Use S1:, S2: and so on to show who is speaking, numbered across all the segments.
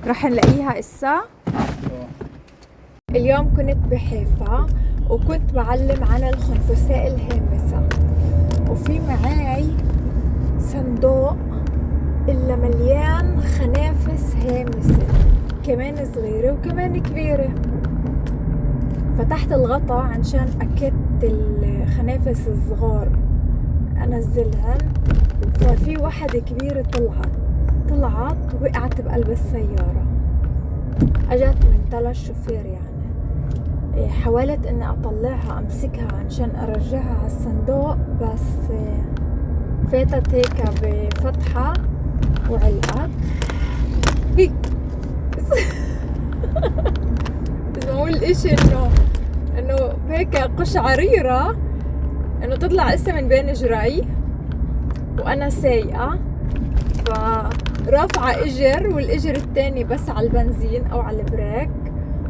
S1: راح نلاقيها إسا. اليوم كنت بحيفا وكنت بعلم عن الخنفساء الهامسة، وفي معاي صندوق إلا مليان خنافس هامسة، كمان صغيرة وكمان كبيرة. فتحت الغطا عشان أكدت الخنافس الصغار أنزلهن، ففي واحدة كبيرة طلعت وقعت بقلب السيارة. أجت من تلا الشوفير يعني. حاولت إني أطلعها أمسكها عشان أرجعها على الصندوق، بس فاتت هيك بفتحة وعلقت هيك. بس أقول إشي إنه هيك قشعريرة إنه تطلع إسا من بين جراي وأنا سايقة، فرافعة إجر والإجر التاني بس على البنزين أو على البريك،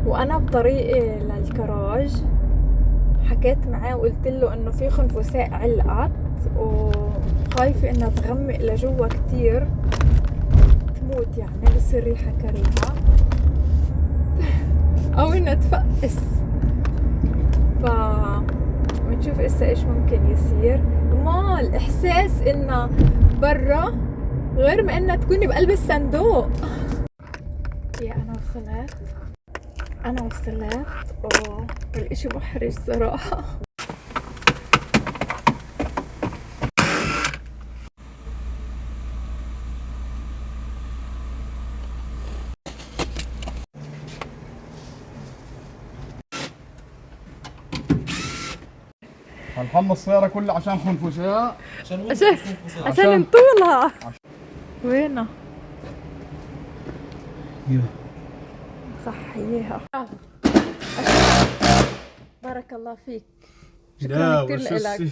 S1: وأنا بطريقي للكراج. حكيت معاه وقلت له إنه في خنفساء علقت وخايفة إنها تغمق لجوا كتير تموت، يعني بصير ريحة كريهة أو إنها تفقس. بنشوف إسا إيش ممكن يصير. ما الإحساس إنها برا غير ما إنها تكوني بقلب الصندوق. يا أنا وصلت والإشي محرج صراحة.
S2: هنحمص السيارة كلها عشان خنفساء،
S1: عشان نطولها. وينها؟ صحيها. بارك الله فيك، شكرا كثير لك.